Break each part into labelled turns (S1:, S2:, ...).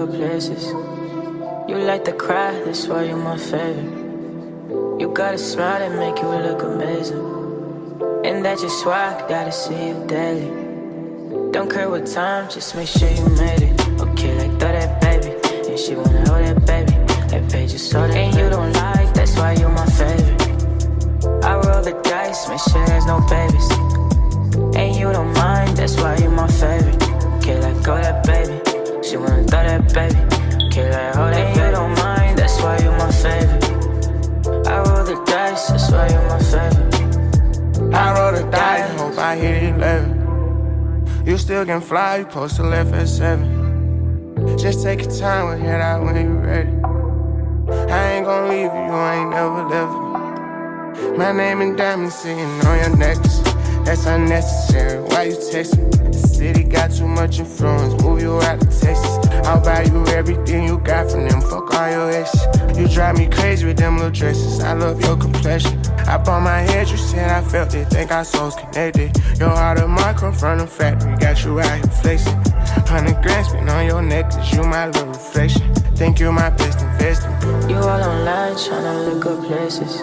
S1: good places. You like to cry, that's why you're my favorite. You got a smile that make you look amazing, and that's just why I gotta see you daily. Don't care what time, just make sure you made it. Okay, like throw that baby, and she wanna hold that baby. That page just so that, and you don't like, that's why you're my favorite. I roll the dice, make sure there's no babies, and you don't mind, that's why you're my favorite. Okay, like go that baby, she wanna throw that baby. Okay, like hold that, and you don't mind, that's why you're my favorite. I roll the dice, that's why you're my favorite.
S2: I roll the dice, hope I hit 11. You still can fly, you supposed to left at 7. Just take your time, we'll head out when you ready. I ain't gon' leave you, you ain't never left me. My name and diamonds sitting on your necklace. That's unnecessary, why you text me? The city got too much influence, move you out to Texas. I'll buy you everything you got from them, fuck all your exes. You drive me crazy with them little dresses, I love your complexion. I bought my head, you said I felt it, think our souls connected. Your heart of mine come from the factory, got you out here flexing. 100 grand spent on your necklace, you my little reflection. Think you're my best investment.
S1: You all online tryna look good places.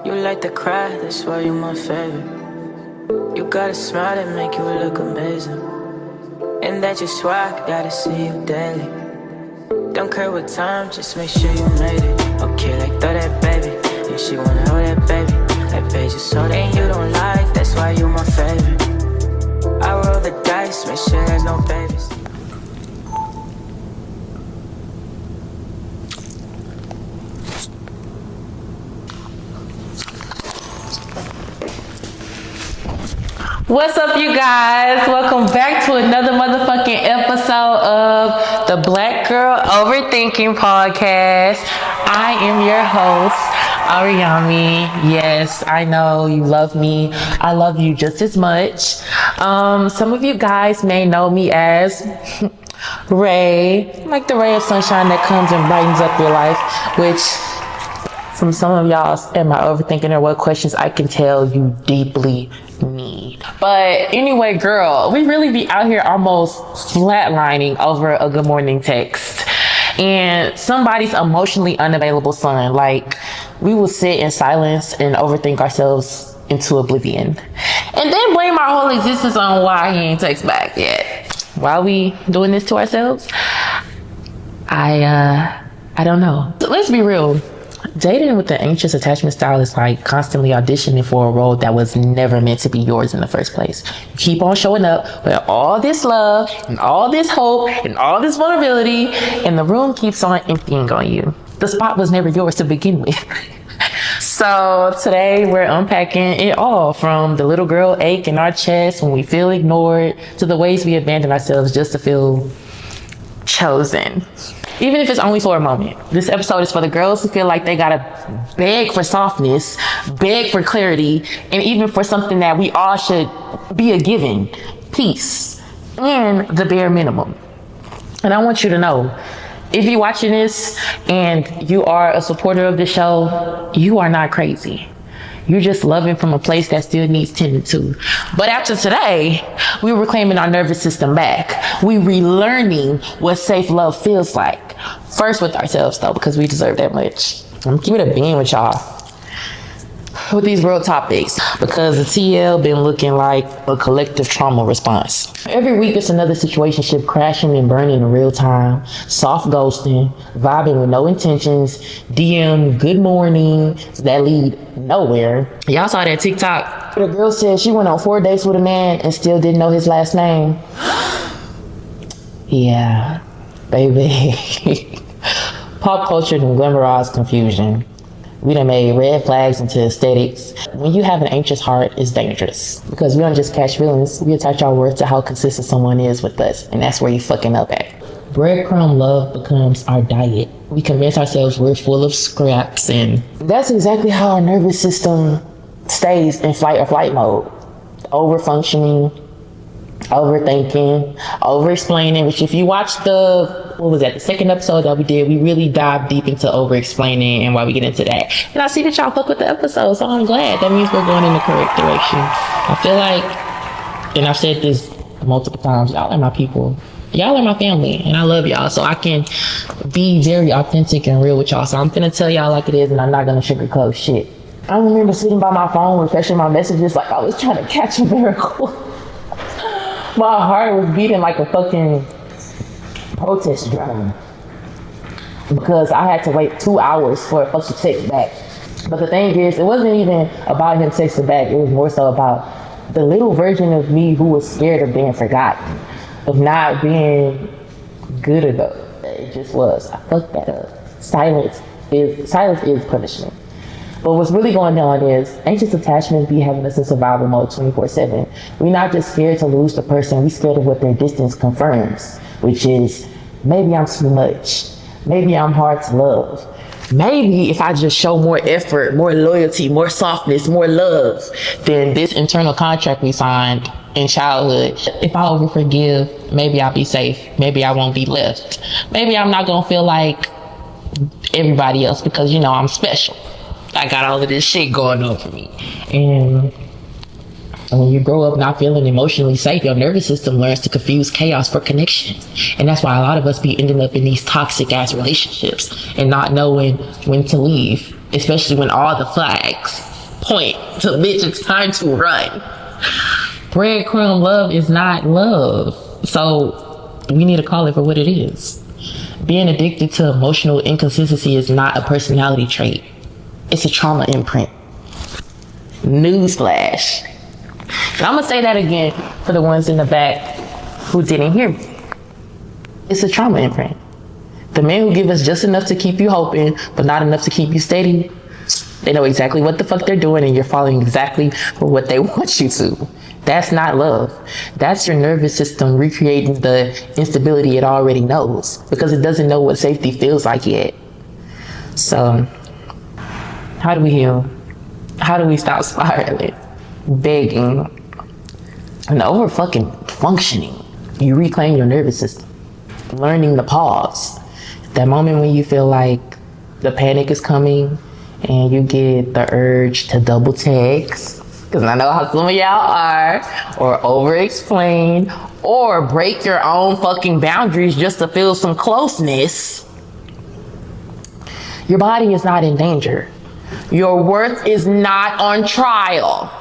S1: You like to cry, that's why you're my favorite. You got a smile that make you look amazing, and that's just why I gotta see you daily. Don't care what time, just make sure you made it. Okay, like throw that baby, and she wanna hold that baby. That page is so that, and you don't like, that's why you're my favorite. I roll the dice, make sure there's no babies.
S3: What's up, you guys? Welcome back to another motherfucking episode of the Black Girl Overthinking podcast. I am your host, Ariami. Yes, I know you love me. I love you just as much. Some of you guys may know me as Ray, like the ray of sunshine that comes and brightens up your life, which from some of y'all am I overthinking or what questions I can tell you deeply need. But anyway, girl, we really be out here almost flatlining over a good morning text and somebody's emotionally unavailable son. Like, we will sit in silence and overthink ourselves into oblivion and then blame our whole existence on why he ain't text back yet. Why are we doing this to ourselves? I don't know. So let's be real. Dating with the anxious attachment style is like constantly auditioning for a role that was never meant to be yours in the first place. You keep on showing up with all this love and all this hope and all this vulnerability, and the room keeps on emptying on you. The spot was never yours to begin with. So today we're unpacking it all, from the little girl ache in our chest when we feel ignored to the ways we abandon ourselves just to feel chosen. Even if it's only for a moment. This episode is for the girls who feel like they gotta beg for softness, beg for clarity, and even for something that we all should be a given: peace and the bare minimum. And I want you to know, if you're watching this and you are a supporter of the show, you are not crazy. You're just loving from a place that still needs tending to. But after today, we reclaiming our nervous system back. We relearning what safe love feels like. First with ourselves, though, because we deserve that much. I'm keeping it a bean with y'all with these real topics, because the TL been looking like a collective trauma response. Every week it's another situationship crashing and burning in real time, soft ghosting, vibing with no intentions, DM good morning that lead nowhere. Y'all saw that TikTok? The girl said she went on 4 dates with a man and still didn't know his last name. Yeah, baby. Pop culture and glamorized confusion. We done made red flags into aesthetics. When you have an anxious heart, it's dangerous, because we don't just catch feelings, we attach our worth to how consistent someone is with us, and that's where you fucking up at. Breadcrumb love becomes our diet. We convince ourselves we're full of scraps, and that's exactly how our nervous system stays in fight or flight mode. Over-functioning, overthinking, over-explaining, which if you watch the second episode that we did, we really dive deep into over-explaining and why we get into that. And I see that y'all fuck with the episode, so I'm glad. That means we're going in the correct direction. I feel like, and I've said this multiple times, y'all are my people. Y'all are my family, and I love y'all, so I can be very authentic and real with y'all. So I'm finna tell y'all like it is, and I'm not gonna sugarcoat shit. I remember sitting by my phone refreshing my messages like I was trying to catch a miracle. My heart was beating like a fucking protest drum because I had to wait 2 hours for a fucking text back. But the thing is, it wasn't even about him texting back. It was more so about the little version of me who was scared of being forgotten, of not being good enough. It just was. I fucked that up. Silence is punishment. But what's really going on is anxious attachment be having us in survival mode 24/7. We're not just scared to lose the person, we're scared of what their distance confirms, which is maybe I'm too much. Maybe I'm hard to love. Maybe if I just show more effort, more loyalty, more softness, more love, then this internal contract we signed in childhood, if I over forgive, maybe I'll be safe. Maybe I won't be left. Maybe I'm not gonna feel like everybody else because, I'm special. I got all of this shit going on for me. And when you grow up not feeling emotionally safe, your nervous system learns to confuse chaos for connection. And that's why a lot of us be ending up in these toxic ass relationships and not knowing when to leave, especially when all the flags point to, bitch, it's time to run. Breadcrumb love is not love. So we need to call it for what it is. Being addicted to emotional inconsistency is not a personality trait. It's a trauma imprint. Newsflash. And I'm gonna say that again for the ones in the back who didn't hear me. It's a trauma imprint. The men who give us just enough to keep you hoping, but not enough to keep you steady, they know exactly what the fuck they're doing and you're following exactly for what they want you to. That's not love. That's your nervous system recreating the instability it already knows because it doesn't know what safety feels like yet. So, how do we heal? How do we stop spiraling, begging, and over fucking functioning? You reclaim your nervous system. Learning to pause. That moment when you feel like the panic is coming and you get the urge to double text, because I know how some of y'all are, or over explain, or break your own fucking boundaries just to feel some closeness. Your body is not in danger. Your worth is not on trial.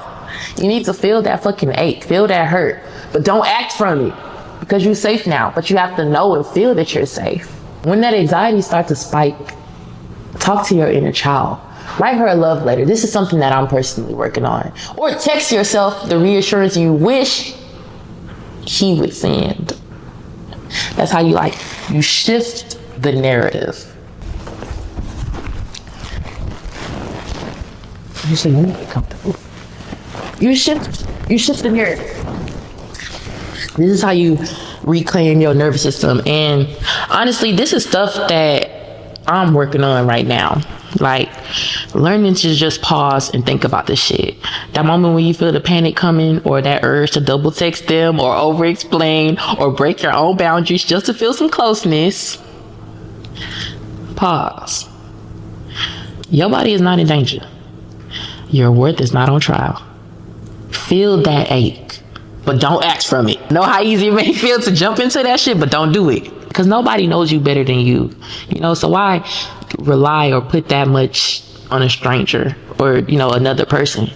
S3: You need to feel that fucking ache, feel that hurt, but don't act from it because you're safe now. But you have to know and feel that you're safe. When that anxiety starts to spike, talk to your inner child. Write her a love letter. This is something that I'm personally working on. Or text yourself the reassurance you wish he would send. That's how you shift the narrative. You say you're not comfortable. You shift the narrative. This is how you reclaim your nervous system. And honestly, this is stuff that I'm working on right now. Like learning to just pause and think about this shit. That moment when you feel the panic coming or that urge to double text them or over explain or break your own boundaries just to feel some closeness. Pause. Your body is not in danger. Your worth is not on trial. Feel that ache, but don't act from it. Know how easy it may feel to jump into that shit, but don't do it. Because nobody knows you better than you. So why rely or put that much on a stranger or, another person?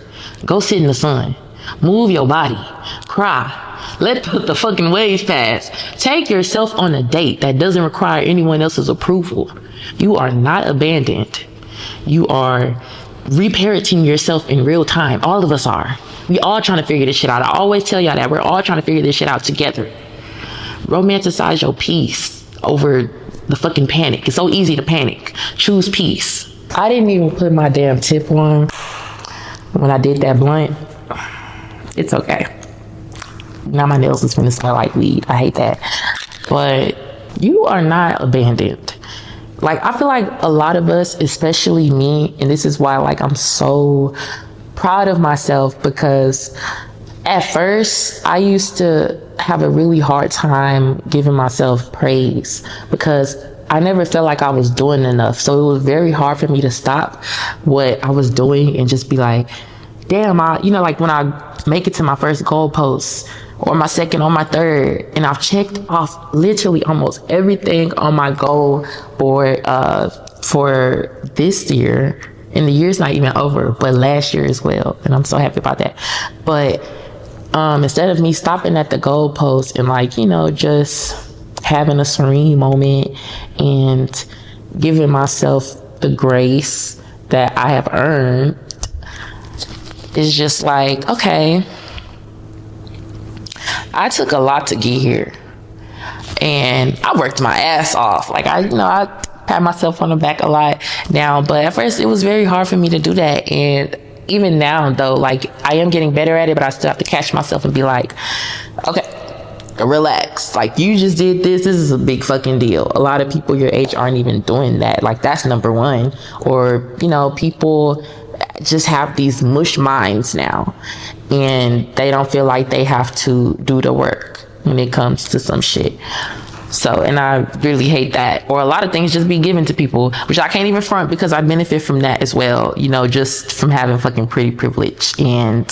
S3: Go sit in the sun. Move your body. Cry. Let the fucking waves pass. Take yourself on a date that doesn't require anyone else's approval. You are not abandoned. You are reparenting yourself in real time. All of us are. We all trying to figure this shit out. I always tell y'all that we're all trying to figure this shit out together. Romanticize your peace over the fucking panic. It's so easy to panic. Choose peace. I didn't even put my damn tip on when I did that blunt. It's okay. Now my nails is gonna smell like weed. I hate that. But you are not abandoned. I feel like a lot of us, especially me, and this is why I'm so proud of myself, because at first I used to have a really hard time giving myself praise because I never felt like I was doing enough. So it was very hard for me to stop what I was doing and just be like, damn, when I make it to my first goal post, or my second or my third, and I've checked off literally almost everything on my goal board for this year, and the year's not even over, but last year as well, and I'm so happy about that. But instead of me stopping at the goalpost and like, you know, just having a serene moment and giving myself the grace that I have earned, it's just like, okay, I took a lot to get here, and I worked my ass off. Like I pat myself on the back a lot now, but at first it was very hard for me to do that. And even now though, like I am getting better at it, but I still have to catch myself and be like, okay, relax. Like you just did this is a big fucking deal. A lot of people your age aren't even doing that. Like that's number one. Or, you know, people just have these mush minds now, and they don't feel like they have to do the work when it comes to some shit. So, and I really hate that. Or a lot of things just be given to people, which I can't even front because I benefit from that as well. You know, just from having fucking pretty privilege and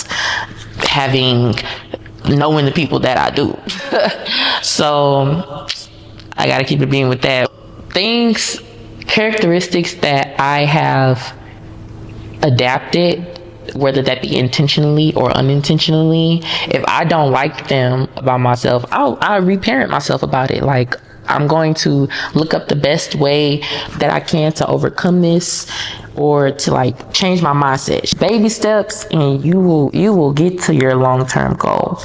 S3: knowing the people that I do. So I gotta keep it being with that. Characteristics that I have adapted, whether that be intentionally or unintentionally, if I don't like them about myself, I'll reparent myself about it. Like I'm going to look up the best way that I can to overcome this, or to like change my mindset. Baby steps, and you will get to your long-term goal.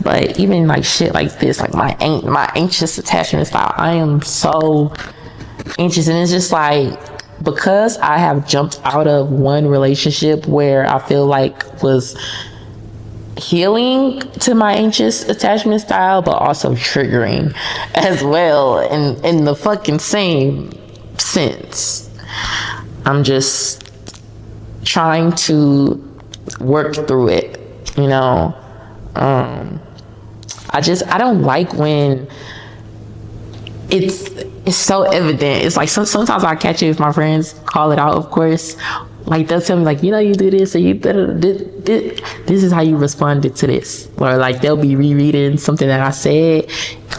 S3: But even like shit like this, like my anxious attachment style, I am so anxious, and it's just like, because I have jumped out of one relationship where I feel like was healing to my anxious attachment style, but also triggering as well, in the fucking same sense. I'm just trying to work through it, you know. I don't like when it's so evident. It's like sometimes I catch it if my friends call it out, of course. Like they'll tell me like, you know, you do this, or you this is how you responded to this. Or like they'll be rereading something that I said,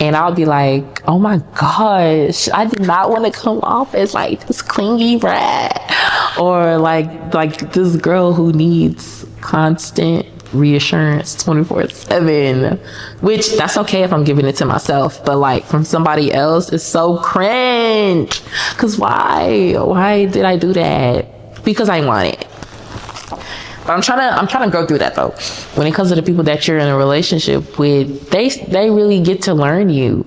S3: and I'll be like, oh my gosh, I did not want to come off as like this clingy brat, or like this girl who needs constant reassurance 24/7, which that's okay if I'm giving it to myself, but like from somebody else, it's so cringe. Cause why did I do that? Because I want it. But I'm trying to go through that though. When it comes to the people that you're in a relationship with, they really get to learn you,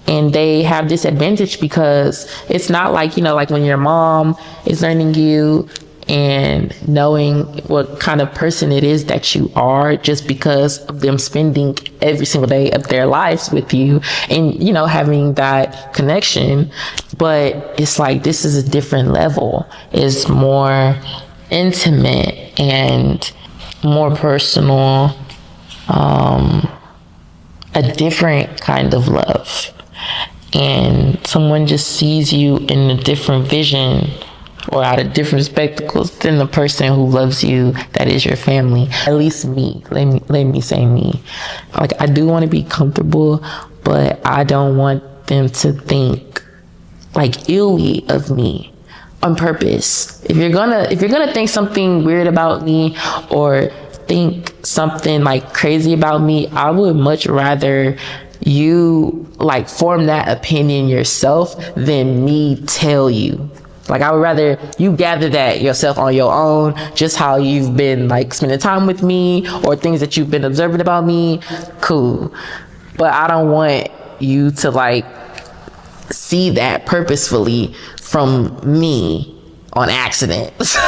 S3: and they have this advantage because it's not like, you know, like when your mom is learning you and knowing what kind of person it is that you are, just because of them spending every single day of their lives with you, and, you know, having that connection. But it's like, this is a different level. It's more intimate and more personal, a different kind of love, and someone just sees you in a different vision or out of different spectacles than the person who loves you, that is your family. At least me. Let me say me. Like, I do want to be comfortable, but I don't want them to think like illy of me on purpose. If you're gonna think something weird about me or think something like crazy about me, I would much rather you like form that opinion yourself than me tell you. Like, I would rather you gather that yourself on your own, just how you've been like spending time with me or things that you've been observing about me. Cool. But I don't want you to like see that purposefully from me on accident. So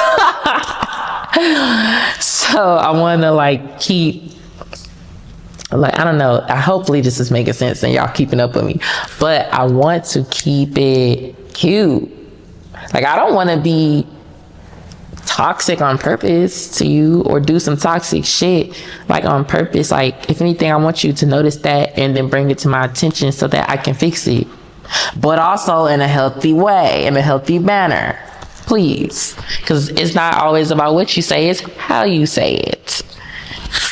S3: I want to like keep, like, I don't know, hopefully this is making sense and y'all keeping up with me, but I want to keep it cute. Like, I don't want to be toxic on purpose to you or do some toxic shit like on purpose. Like, if anything, I want you to notice that and then bring it to my attention so that I can fix it, but also in a healthy way, in a healthy manner, please. Because it's not always about what you say, it's how you say it.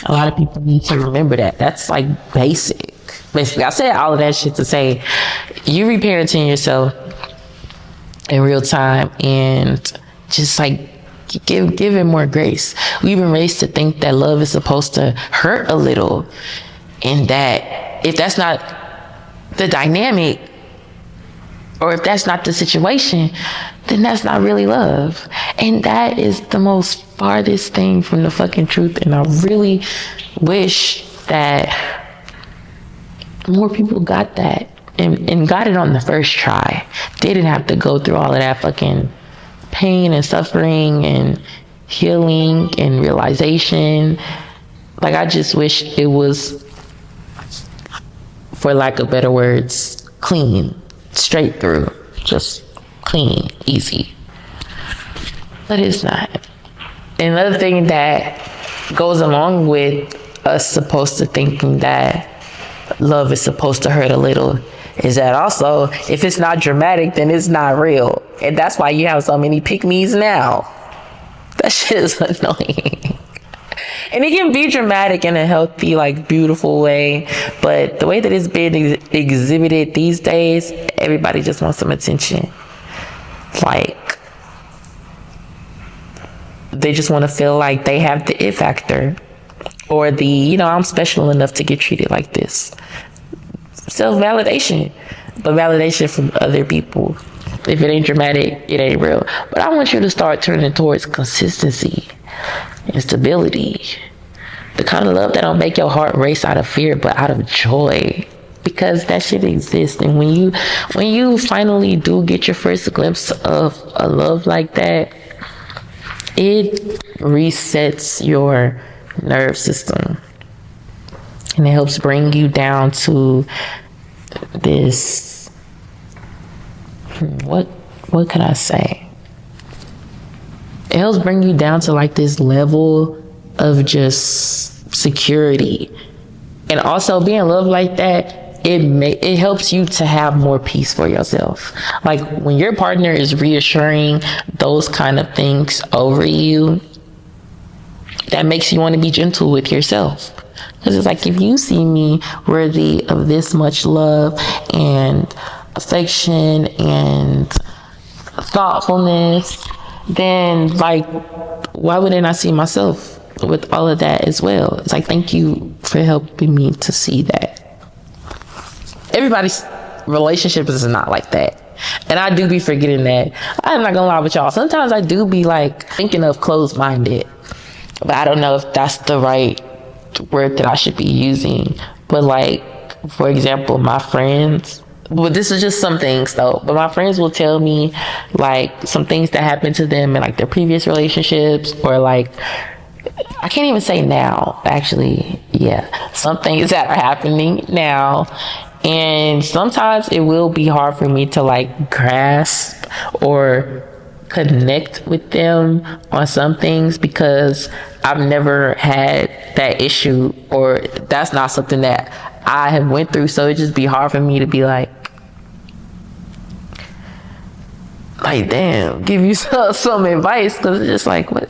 S3: A lot of people need to remember that. That's like basic. Basically, I said all of that shit to say you reparenting yourself in real time and just like give it more grace. We've been raised to think that love is supposed to hurt a little, and that if that's not the dynamic, or if that's not the situation, then that's not really love. And that is the most farthest thing from the fucking truth. And I really wish that more people got that and got it on the first try. They didn't have to go through all of that fucking pain and suffering and healing and realization. Like, I just wish it was, for lack of better words, clean, straight through, just clean, easy. But it's not. Another thing that goes along with us supposed to thinking that love is supposed to hurt a little is that also, if it's not dramatic, then it's not real. And that's why you have so many pick-me's now. That shit is annoying. And it can be dramatic in a healthy, like, beautiful way. But the way that it's been exhibited these days, everybody just wants some attention. Like, they just want to feel like they have the it factor. Or the, I'm special enough to get treated like this. Self-validation. But validation from other people. If it ain't dramatic, it ain't real. But I want you to start turning towards consistency and stability. The kind of love that don't make your heart race out of fear, but out of joy. Because that shit exists. And when you finally do get your first glimpse of a love like that, it resets your nerve system. And it helps bring you down to this, what could I say? It helps bring you down to like this level of just security. And also being in love like that, it helps you to have more peace for yourself. Like when your partner is reassuring those kind of things over you, that makes you want to be gentle with yourself. Because it's like, if you see me worthy of this much love and affection and thoughtfulness, then like, why wouldn't I see myself with all of that as well? It's like, thank you for helping me to see that. Everybody's relationship is not like that. And I do be forgetting that. I'm not gonna lie with y'all. Sometimes I do be like thinking of closed-minded. But I don't know if that's the right word that I should be using. But like, for example, my friends, well, this is just some things though, but my friends will tell me like some things that happened to them in like their previous relationships, or like, I can't even say now, actually. Yeah, some things that are happening now. And sometimes it will be hard for me to like grasp or connect with them on some things, because I've never had that issue, or that's not something that I have went through. So it just be hard for me to be like damn, give you some advice, because it's just like, what?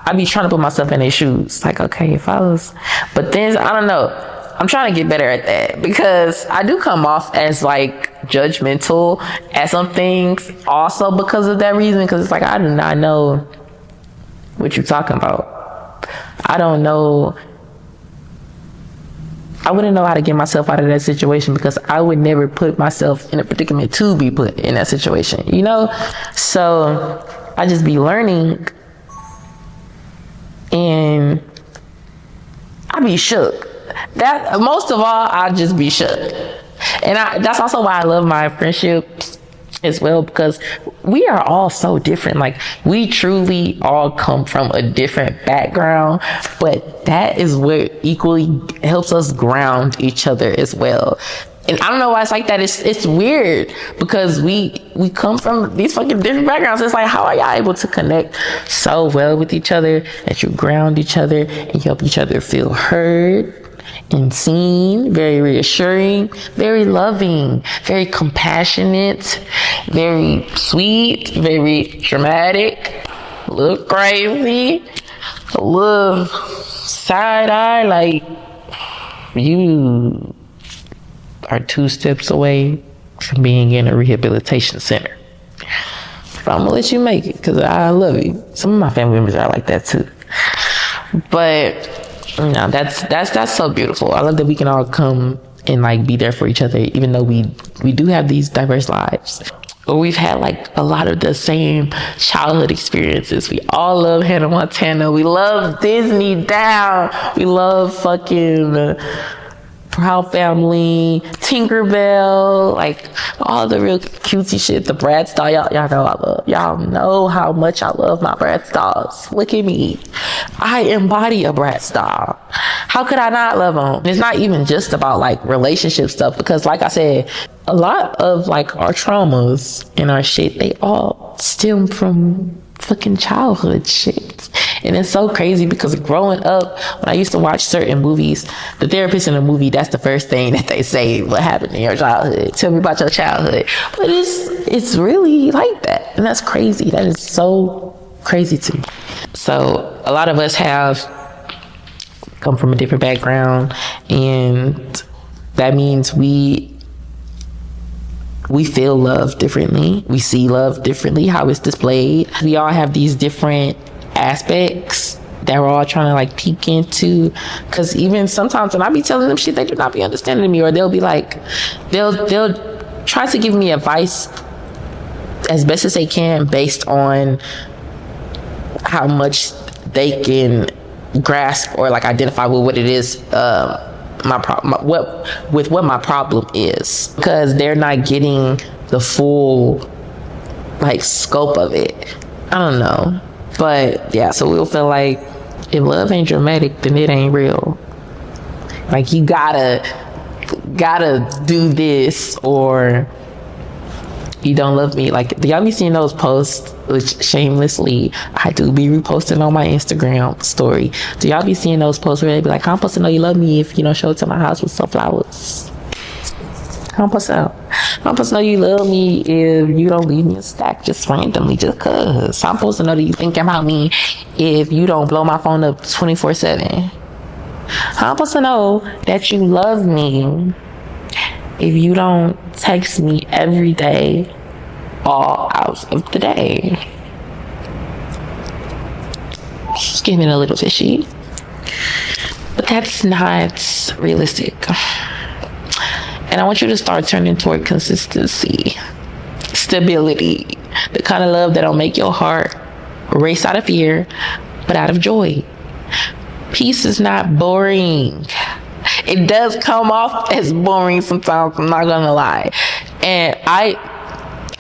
S3: I be trying to put myself in their shoes. Like, okay, if I was, but then I don't know. I'm trying to get better at that, because I do come off as like judgmental at some things also because of that reason. Because it's like, I do not know what you're talking about. I don't know. I wouldn't know how to get myself out of that situation, because I would never put myself in a predicament to be put in that situation, So I just be learning, and I be shook. That most of all, I just be shook. And that's also why I love my friendships as well, because we are all so different. Like, we truly all come from a different background, but that is what equally helps us ground each other as well. And I don't know why it's like that. It's weird, because we come from these fucking different backgrounds. It's like, how are y'all able to connect so well with each other that you ground each other and you help each other feel heard and seen, very reassuring, very loving, very compassionate, very sweet, very dramatic, a little crazy, a little side eye, like, you are 2 steps away from being in a rehabilitation center. But I'm gonna let you make it because I love you. Some of my family members are like that too. But no, that's so beautiful. I love that we can all come and like be there for each other, even though we do have these diverse lives. Or we've had like a lot of the same childhood experiences. We all love Hannah Montana. We love Disney down. We love fucking Proud Family, Tinkerbell, like all the real cutesy shit. The Bratz doll, y'all know I love. Y'all know how much I love my Bratz dolls. Look at me. I embody a Bratz doll. How could I not love them? It's not even just about like relationship stuff, because like I said, a lot of like our traumas and our shit, they all stem from fucking childhood shit. And it's so crazy because growing up, when I used to watch certain movies, the therapist in the movie, that's the first thing that they say, what happened in your childhood? Tell me about your childhood. But it's really like that. And that's crazy. That is so crazy to me. So a lot of us have come from a different background, and that means we feel love differently. We see love differently, how it's displayed. We all have these different aspects that we're all trying to like peek into, because even sometimes when I be telling them shit, they do not be understanding me, or they'll be like, they'll try to give me advice as best as they can based on how much they can grasp or like identify with what it is, what my problem is, because they're not getting the full like scope of it. I don't know. But yeah, so we'll feel like if love ain't dramatic, then it ain't real. Like you gotta do this or you don't love me. Like, do y'all be seeing those posts, which shamelessly I do be reposting on my Instagram story? Do y'all be seeing those posts where they be like, how I'm supposed to know you love me if you don't show up to my house with some flowers? How I'm supposed to know you love me if you don't leave me a stack just randomly just cause? How I'm supposed to know that you think about me if you don't blow my phone up 24/7? How I'm supposed to know that you love me if you don't text me every day, all hours of the day? It's getting a little fishy. But that's not realistic. And I want you to start turning toward consistency, stability, the kind of love that'll make your heart race out of fear, but out of joy. Peace is not boring. It does come off as boring sometimes, I'm not gonna lie. And I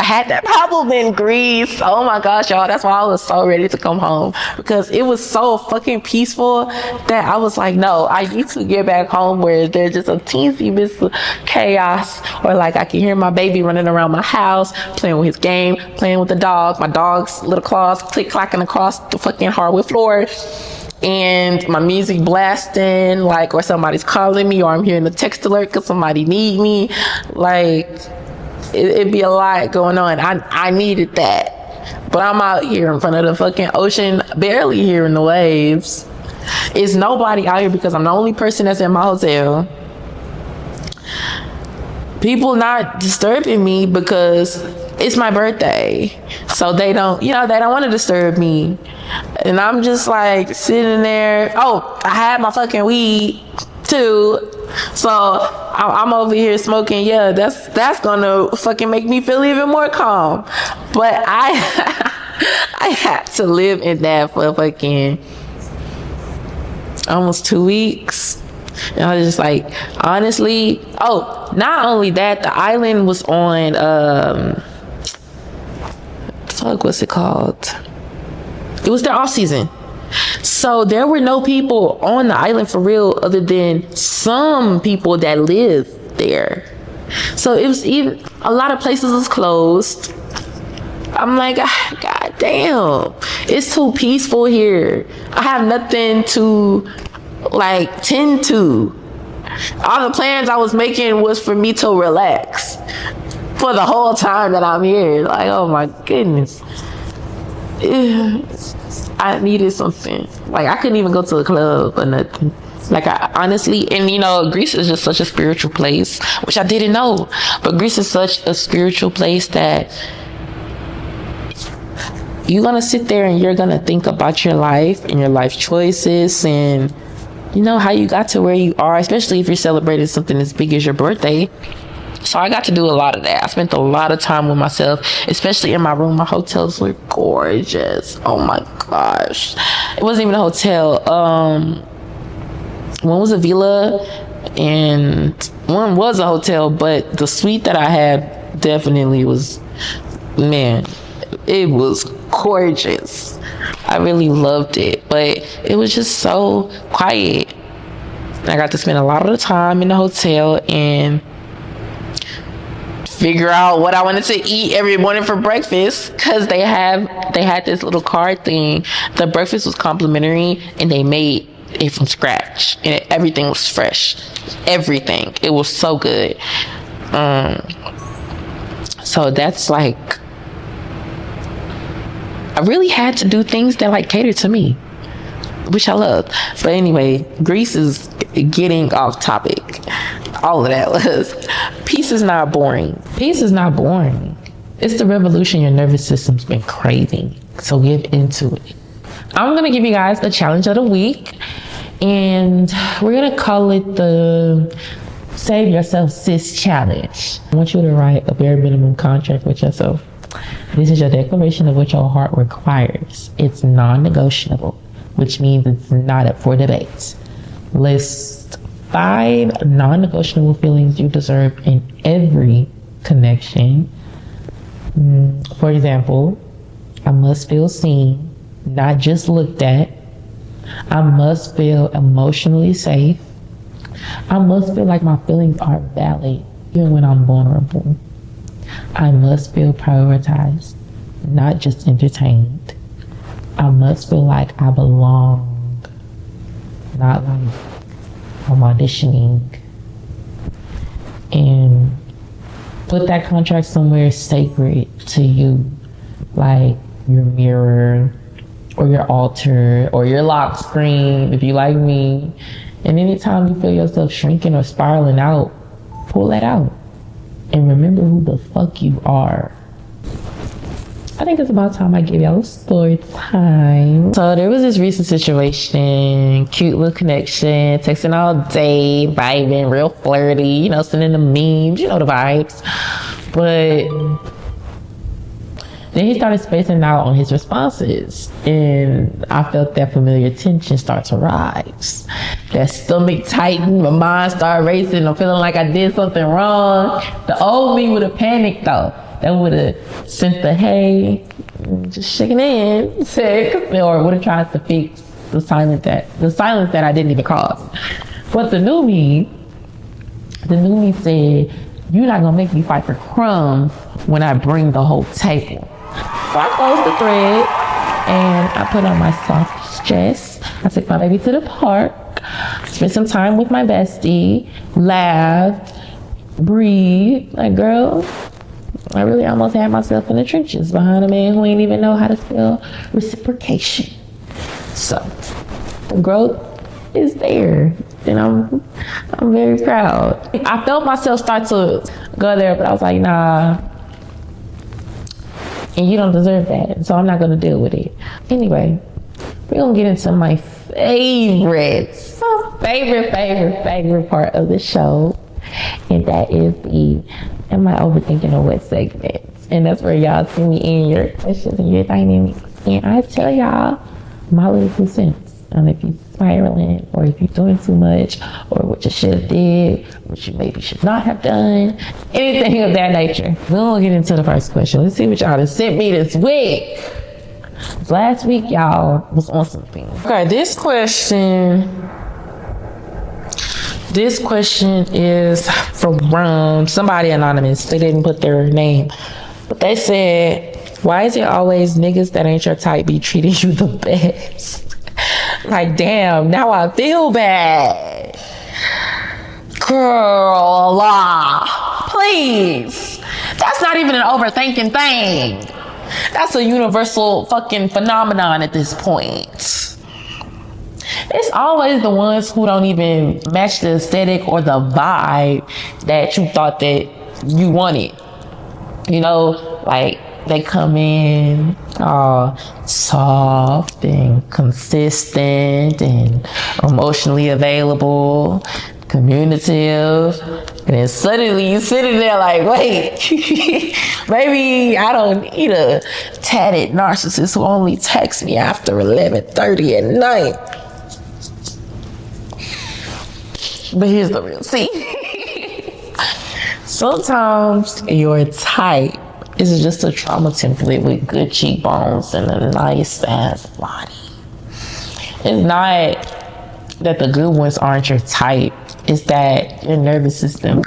S3: had that problem in Greece. Oh my gosh, y'all. That's why I was so ready to come home, because it was so fucking peaceful that I was like, no, I need to get back home where there's just a teensy bit of chaos, or like I can hear my baby running around my house, playing with his game, playing with the dog, my dog's little claws click-clacking across the fucking hardwood floor, and my music blasting, like, or somebody's calling me, or I'm hearing a text alert because somebody need me. Like, it'd be a lot going on. I needed that. But I'm out here in front of the fucking ocean, barely hearing the waves. It's nobody out here because I'm the only person that's in my hotel. People not disturbing me because it's my birthday. So they don't want to disturb me. And I'm just like sitting there. Oh, I had my fucking weed too. So I'm over here smoking. Yeah, that's gonna fucking make me feel even more calm. But I had to live in that for fucking almost 2 weeks. And I was just like, honestly, not only that, the island was on what's it called? It was their off season. So there were no people on the island for real other than some people that live there. So it was even, a lot of places was closed. I'm like, God damn, it's too peaceful here. I have nothing to like tend to. All the plans I was making was for me to relax for the whole time that I'm here. Like, oh my goodness. I needed something. Like, I couldn't even go to a club or nothing. Like, I honestly, and Greece is just such a spiritual place, which I didn't know. But Greece is such a spiritual place that you're gonna sit there and you're gonna think about your life and your life choices and how you got to where you are, especially if you're celebrating something as big as your birthday. So I got to do a lot of that. I spent a lot of time with myself, especially in my room. My hotels were gorgeous. Oh my gosh. It wasn't even a hotel. One was a villa and one was a hotel, but the suite that I had definitely was, man, it was gorgeous. I really loved it, but it was just so quiet. I got to spend a lot of the time in the hotel and figure out what I wanted to eat every morning for breakfast, because they had this little card thing. The breakfast was complimentary and they made it from scratch and everything was fresh. Everything. It was so good. So that's like, I really had to do things that like cater to me, which I love. But anyway, Greece is getting off topic. All of that was, peace is not boring. Peace is not boring. It's the revolution your nervous system's been craving. So get into it. I'm going to give you guys the challenge of the week. And we're going to call it the Save Yourself Sis Challenge. I want you to write a bare minimum contract with yourself. This is your declaration of what your heart requires. It's non-negotiable, which means it's not up for debate. List 5 non-negotiable feelings you deserve in every connection. For example, I must feel seen, not just looked at. I must feel emotionally safe. I must feel like my feelings are valid, even when I'm vulnerable. I must feel prioritized, not just entertained. I must feel like I belong, not like I'm auditioning. And put that contract somewhere sacred to you, like your mirror or your altar or your lock screen, if you like me. And anytime you feel yourself shrinking or spiraling out, pull that out and remember who the fuck you are. I think it's about time I give y'all a story time. So there was this recent situation, cute little connection, texting all day, vibing, real flirty, sending the memes, the vibes. But then he started spacing out on his responses, and I felt that familiar tension start to rise. That stomach tightened, my mind started racing, I'm feeling like I did something wrong. The old me would have panicked though. That would have sent the hey, just shaking hands, or would have tried to fix the silence that I didn't even cause. But the new me said, "You're not gonna make me fight for crumbs when I bring the whole table." So I closed the thread and I put on my soft dress. I took my baby to the park, spent some time with my bestie, laughed, breathed. Like, girl, I really almost had myself in the trenches behind a man who ain't even know how to spell reciprocation. So the growth is there, and I'm very proud. I felt myself start to go there, but I was like, nah, and you don't deserve that, so I'm not gonna deal with it. Anyway, we're gonna get into my favorite part of the show, and that is the Am I Overthinking or What segment. And that's where y'all send me in your questions and your dynamics, and I tell y'all my little 2 cents on if you're spiraling, or if you're doing too much, or what you should have did, what you maybe should not have done, anything of that nature. We'll get into the first question. Let's see what y'all have sent me this week. Last week, y'all was on something. Okay, this question is from somebody anonymous. They didn't put their name, but they said, "Why is it always niggas that ain't your type be treating you the best?" Like, damn, now I feel bad. Girl, please. That's not even an overthinking thing. That's a universal fucking phenomenon at this point. It's always the ones who don't even match the aesthetic or the vibe that you thought that you wanted. You know, like they come in all soft and consistent and emotionally available, communicative, and then suddenly you sitting there like, wait, maybe I don't need a tatted narcissist who only texts me after 11:30 at night. But here's the real see. Sometimes your type is just a trauma template with good cheekbones and a nice ass body. It's not that the good ones aren't your type. It's that your nervous system.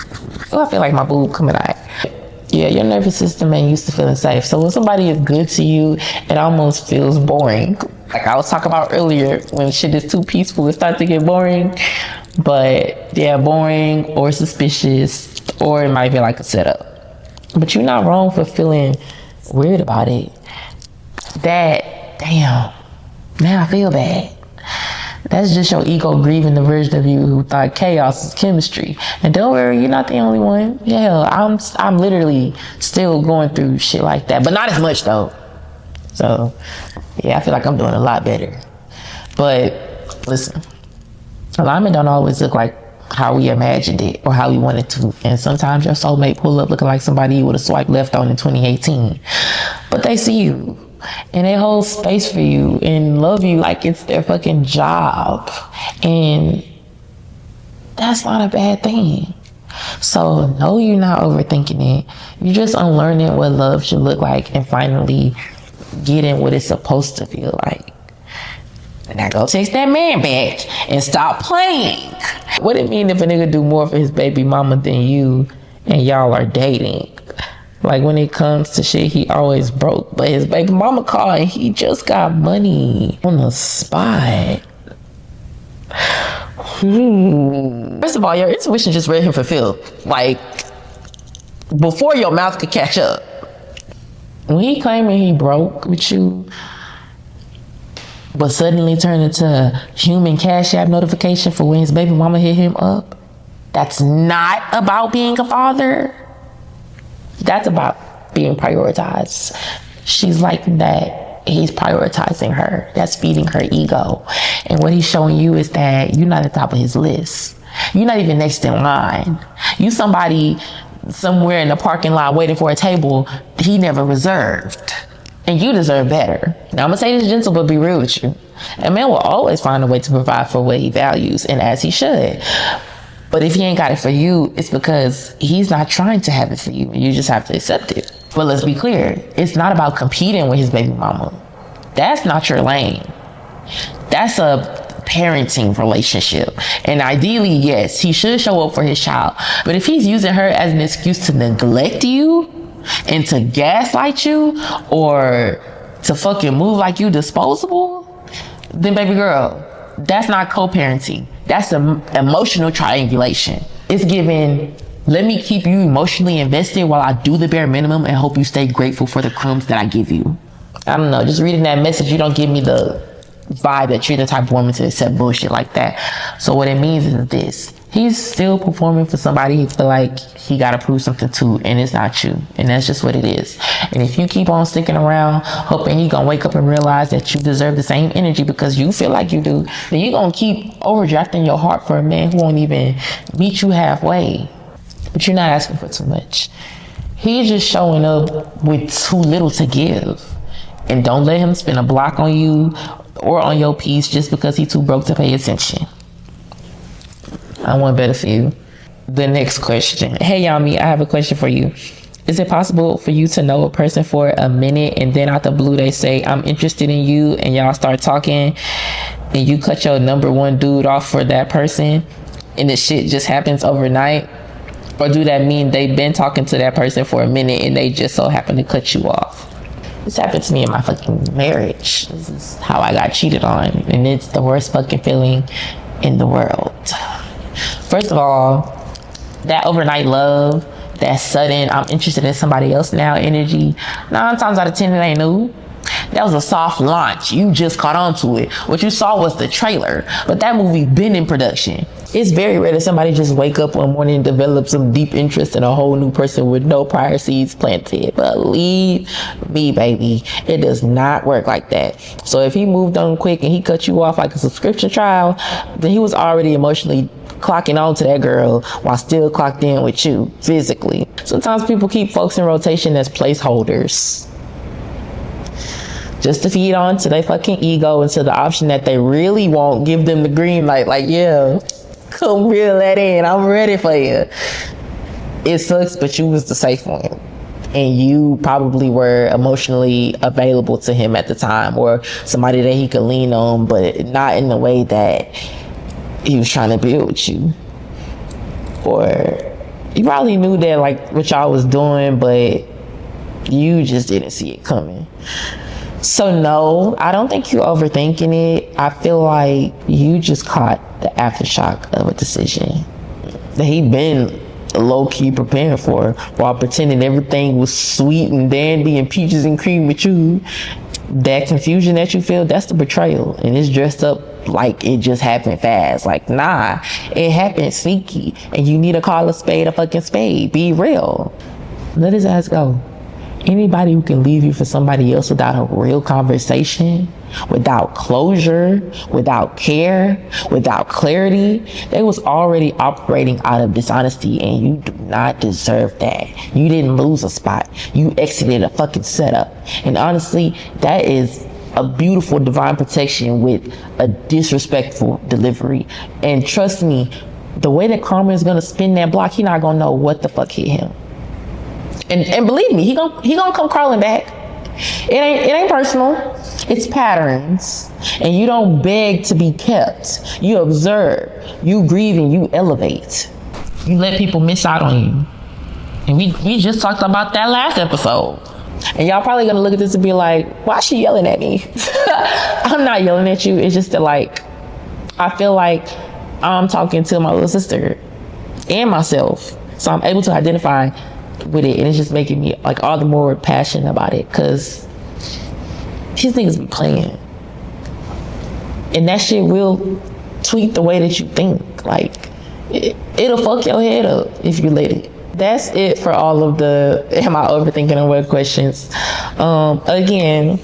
S3: Oh, I feel like my boob coming out. Yeah, your nervous system ain't used to feeling safe. So when somebody is good to you, it almost feels boring. Like I was talking about earlier, when shit is too peaceful, it starts to get boring. But yeah, boring or suspicious, or it might be like a setup. But you're not wrong for feeling weird about it. That, damn, now I feel bad. That's just your ego grieving the version of you who thought chaos is chemistry. And don't worry, you're not the only one. Yeah, I'm literally still going through shit like that, but not as much though. So yeah, I feel like I'm doing a lot better. But listen, alignment don't always look like how we imagined it or how we wanted to. And sometimes your soulmate pull up looking like somebody you would have swiped left on in 2018. But they see you and they hold space for you and love you like it's their fucking job. And that's not a bad thing. So no, you're not overthinking it. You're just unlearning what love should look like and finally getting what it's supposed to feel like. Now go text that man back and stop playing. What it mean if a nigga do more for his baby mama than you and y'all are dating? Like when it comes to shit, he always broke, but his baby mama called and he just got money on the spot. First of all, your intuition just read him fulfilled. Like before your mouth could catch up. When he claiming he broke with you, but suddenly turned into a human Cash App notification for when his baby mama hit him up, that's not about being a father. That's about being prioritized. She's like that. He's prioritizing her. That's feeding her ego. And what he's showing you is that you're not at the top of his list. You're not even next in line. You somebody somewhere in the parking lot waiting for a table he never reserved. And you deserve better. Now, I'm going to say this gentle, but be real with you. A man will always find a way to provide for what he values, and as he should. But if he ain't got it for you, it's because he's not trying to have it for you. You just have to accept it. But let's be clear. It's not about competing with his baby mama. That's not your lane. That's a parenting relationship. And ideally, yes, he should show up for his child. But if he's using her as an excuse to neglect you, and to gaslight you or to fucking move like you disposable, then baby girl, that's not co-parenting. That's emotional triangulation. It's giving, let me keep you emotionally invested while I do the bare minimum and hope you stay grateful for the crumbs that I give you. I don't know, just reading that message, you don't give me the vibe that you're the type of woman to accept bullshit like that. So what it means is this. He's still performing for somebody he feel like he gotta prove something to, and it's not you. And that's just what it is. And if you keep on sticking around hoping he gonna wake up and realize that you deserve the same energy because you feel like you do, then you're gonna keep overdrafting your heart for a man who won't even meet you halfway. But you're not asking for too much. He's just showing up with too little to give. And don't let him spin a block on you or on your piece just because he's too broke to pay attention. I want better for you. The next question. Hey, Yami, I have a question for you. Is it possible for you to know a person for a minute and then out the blue they say, I'm interested in you, and y'all start talking and you cut your number one dude off for that person and the shit just happens overnight? Or do that mean they've been talking to that person for a minute and they just so happen to cut you off? This happened to me in my fucking marriage. This is how I got cheated on, and it's the worst fucking feeling in the world. First of all, that overnight love, that sudden, I'm interested in somebody else now energy, 9 times out of 10 it ain't new. That was a soft launch. You just caught on to it. What you saw was the trailer, but that movie been in production. It's very rare that somebody just wake up one morning and develop some deep interest in a whole new person with no prior seeds planted. Believe me, baby, it does not work like that. So if he moved on quick and he cut you off like a subscription trial, then he was already emotionally clocking on to that girl while still clocked in with you physically. Sometimes people keep folks in rotation as placeholders, just to feed on to their fucking ego until the option that they really want give them the green light. Like, yeah, come reel that in. I'm ready for you. It sucks, but you was the safe one. And you probably were emotionally available to him at the time, or somebody that he could lean on, but not in the way that he was trying to build with you. Or you probably knew that, like, what y'all was doing, but you just didn't see it coming. So no, I don't think you're overthinking it. I feel like you just caught the aftershock of a decision that he'd been low-key preparing for, while pretending everything was sweet and dandy and peaches and cream with you. That confusion that you feel, that's the betrayal. And it's dressed up like it just happened fast. Like, nah, it happened sneaky. And you need to call a spade a fucking spade. Be real. Let his ass go. Anybody who can leave you for somebody else without a real conversation, without closure, without care, without clarity, they was already operating out of dishonesty, and you do not deserve that. You didn't lose a spot. You exited a fucking setup. And honestly, that is a beautiful divine protection with a disrespectful delivery. And trust me, the way that karma is gonna spin that block, he not gonna know what the fuck hit him. And believe me, he gonna come crawling back. It ain't personal. It's patterns. And you don't beg to be kept. You observe. You grieve and you elevate. You let people miss out on you. And we just talked about that last episode. And y'all probably gonna look at this and be like, why is she yelling at me? I'm not yelling at you. It's just that, like, I feel like I'm talking to my little sister and myself. So I'm able to identify with it, and it's just making me like all the more passionate about it, because these niggas be playing, and that shit will tweak the way that you think. Like, it'll fuck your head up if you let it. That's it for all of the am I overthinking and what questions. Again,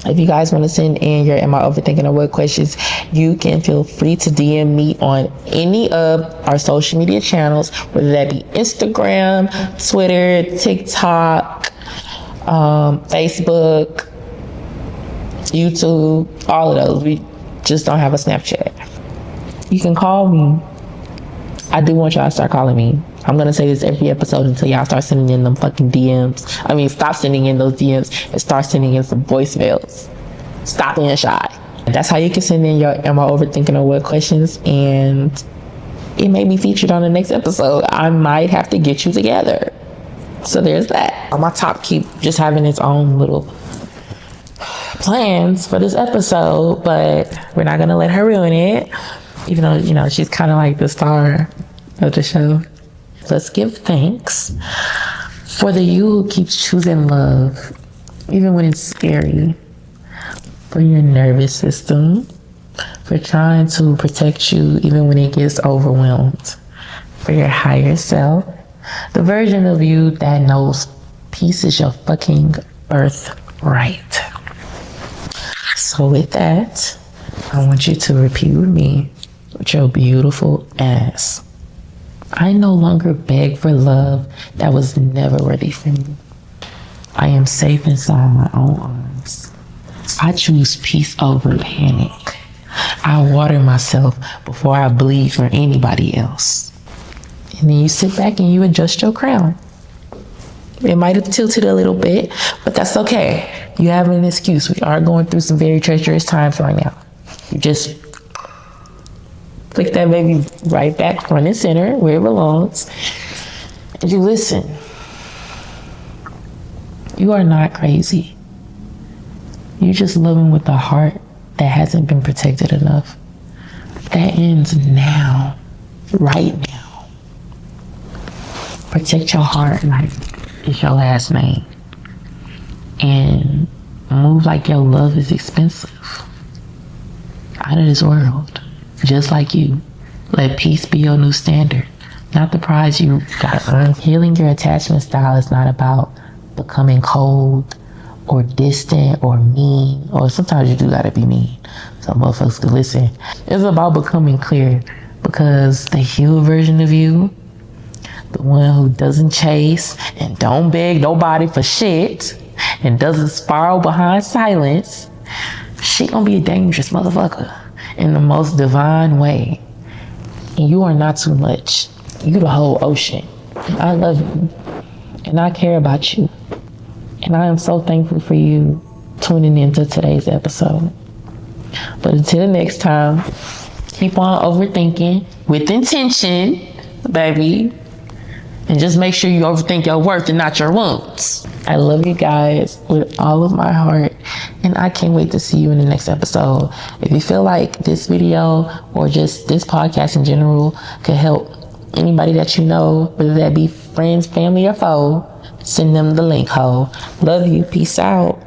S3: if you guys want to send in your am I overthinking or what questions, you can feel free to DM me on any of our social media channels, whether that be Instagram, Twitter, TikTok, Facebook, YouTube, all of those. We just don't have a Snapchat. You can call me. I do want y'all to start calling me. I'm going to say this every episode until y'all start sending in them fucking DMs. I mean, stop sending in those DMs and start sending in some voicemails. Stop being shy. That's how you can send in your am I overthinking or what questions, and it may be featured on the next episode. I might have to get you together. So there's that. My top keep just having its own little plans for this episode, but we're not going to let her ruin it. Even though, you know, she's kind of like the star of the show. Let's give thanks for the you who keeps choosing love, even when it's scary. For your nervous system, for trying to protect you even when it gets overwhelmed. For your higher self, the version of you that knows peace is your fucking birthright. So with that, I want you to repeat with me with your beautiful ass. I no longer beg for love that was never ready for me. I am safe inside my own arms. I choose peace over panic. I water myself before I bleed for anybody else. And then you sit back and you adjust your crown. It might have tilted a little bit, but that's okay. You have an excuse. We are going through some very treacherous times right now. You just flick that baby right back front and center where it belongs, and you listen. You are not crazy. You just living with a heart that hasn't been protected enough. That ends now, right now. Protect your heart like it's your last name. And move like your love is expensive. Out of this world. Just like you. Let peace be your new standard. Not the prize you gotta earn. Healing your attachment style is not about becoming cold or distant or mean. Or sometimes you do gotta be mean so motherfuckers can listen. It's about becoming clear. Because the healed version of you, the one who doesn't chase and don't beg nobody for shit and doesn't spiral behind silence, she gonna be a dangerous motherfucker in the most divine way. And you are not too much. You the whole ocean. And I love you. And I care about you. And I am so thankful for you tuning into today's episode. But until next time, keep on overthinking with intention, baby. And just make sure you overthink your worth and not your wounds. I love you guys with all of my heart. And I can't wait to see you in the next episode. If you feel like this video or just this podcast in general could help anybody that you know, whether that be friends, family, or foe, send them the link, ho. Love you. Peace out.